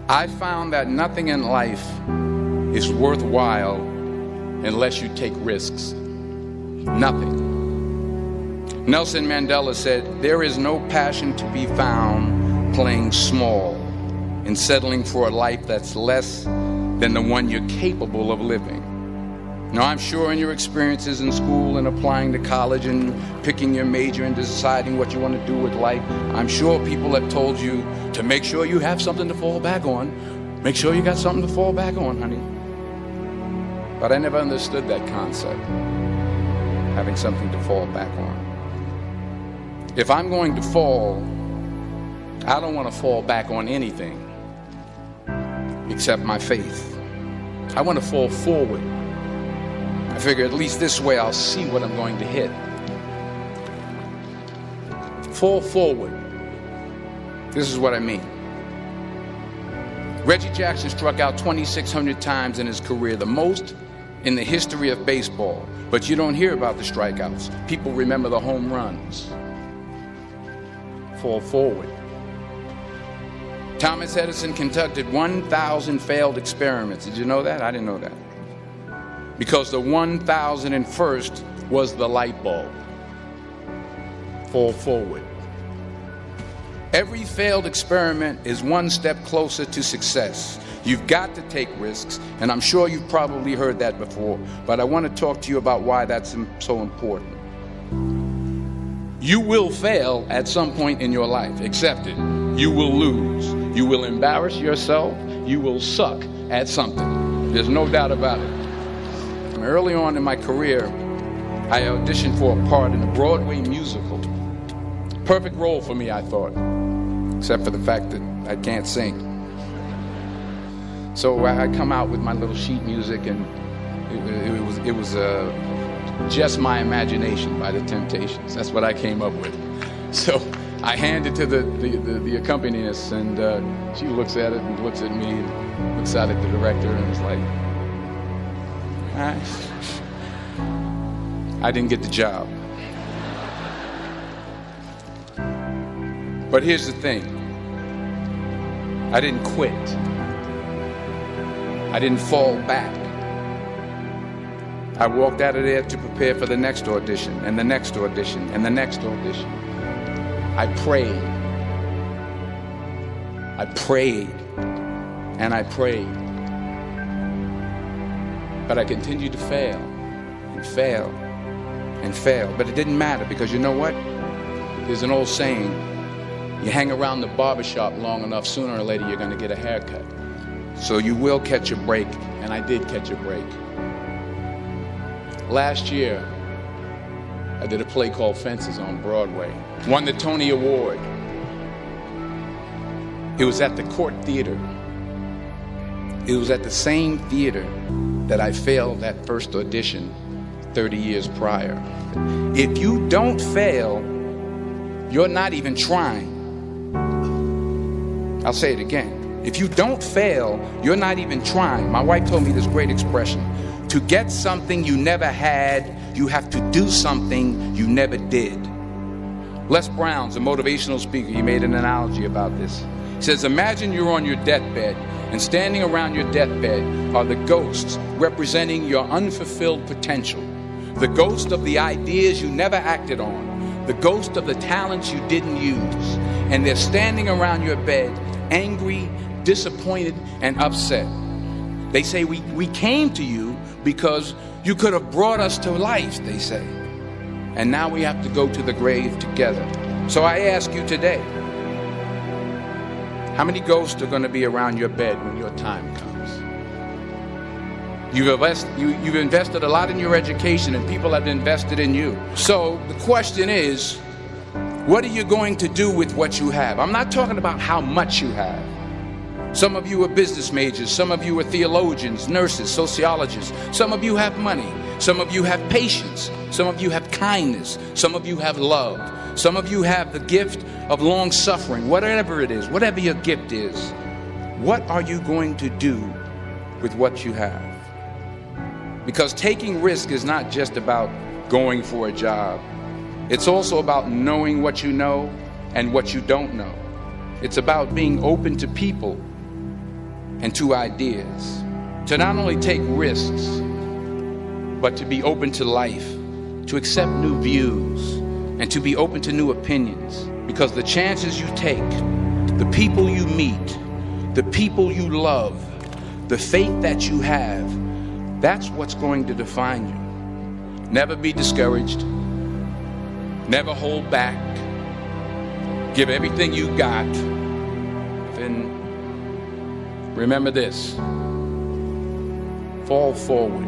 I found that nothing in life is worthwhile unless you take risks. Nothing. Nelson Mandela said, "There is no passion to be found playing small and settling for a life that's less than the one you're capable of living." Now, I'm sure in your experiences in school and applying to college and picking your major and deciding what you want to do with life, I'm sure people have told you to make sure you have something to fall back on. Make sure you got something to fall back on, honey. But I never understood that concept, having something to fall back on. If I'm going to fall, I don't want to fall back on anything except my faith. I want to fall forward. I figure at least this way I'll see what I'm going to hit. Fall forward. This is what I mean. Reggie Jackson struck out 2,600 times in his career, the most in the history of baseball. But you don't hear about the strikeouts. People remember the home runs. Fall forward. Thomas Edison conducted 1,000 failed experiments. Did you know that? I didn't know that. Because the 1,001st was the light bulb. Fall forward. Every failed experiment is one step closer to success. You've got to take risks, and I'm sure you've probably heard that before, but I want to talk to you about why that's so important. You will fail at some point in your life. Accept it. You will lose. You will embarrass yourself. You will suck at something. There's no doubt about it. Early on in my career, I auditioned for a part in a Broadway musical. Perfect role for me, I thought, except for the fact that I can't sing. So I come out with my little sheet music, and it was Just My Imagination by The Temptations. That's what I came up with. So I hand it to the accompanist, and she looks at it and looks at me, and looks out at the director, and is like, I didn't get the job. But here's the thing. I didn't quit. I didn't fall back. I walked out of there to prepare for the next audition, and the next audition, and the next audition. I prayed. I prayed. And I prayed. But I continued to fail and fail and fail. But it didn't matter, because you know what? There's an old saying, you hang around the barbershop long enough, sooner or later you're going to get a haircut. So you will catch a break, and I did catch a break. Last year, I did a play called Fences on Broadway. Won the Tony Award. It was at the Court Theater. It was at the same theater that I failed that first audition 30 years prior. If you don't fail, you're not even trying. I'll say it again. If you don't fail, you're not even trying. My wife told me this great expression. To get something you never had, you have to do something you never did. Les Brown's a motivational speaker. He made an analogy about this. He says, imagine you're on your deathbed, and standing around your deathbed are the ghosts representing your unfulfilled potential. The ghost of the ideas you never acted on. The ghost of the talents you didn't use. And they're standing around your bed, angry, disappointed, and upset. They say, we came to you because you could have brought us to life, they say. And now we have to go to the grave together. So I ask you today, how many ghosts are going to be around your bed when your time comes? You've invested a lot in your education, and people have invested in you. So the question is, what are you going to do with what you have? I'm not talking about how much you have. Some of you are business majors. Some of you are theologians, nurses, sociologists. Some of you have money. Some of you have patience. Some of you have kindness. Some of you have love. Some of you have the gift of long suffering. Whatever it is, whatever your gift is, what are you going to do with what you have? Because taking risk is not just about going for a job. It's also about knowing what you know and what you don't know. It's about being open to people and to ideas, to not only take risks, but to be open to life, to accept new views, and to be open to new opinions. Because the chances you take, the people you meet, the people you love, the faith that you have, that's what's going to define you. Never be discouraged. Never hold back. Give everything you got. And remember this: fall forward.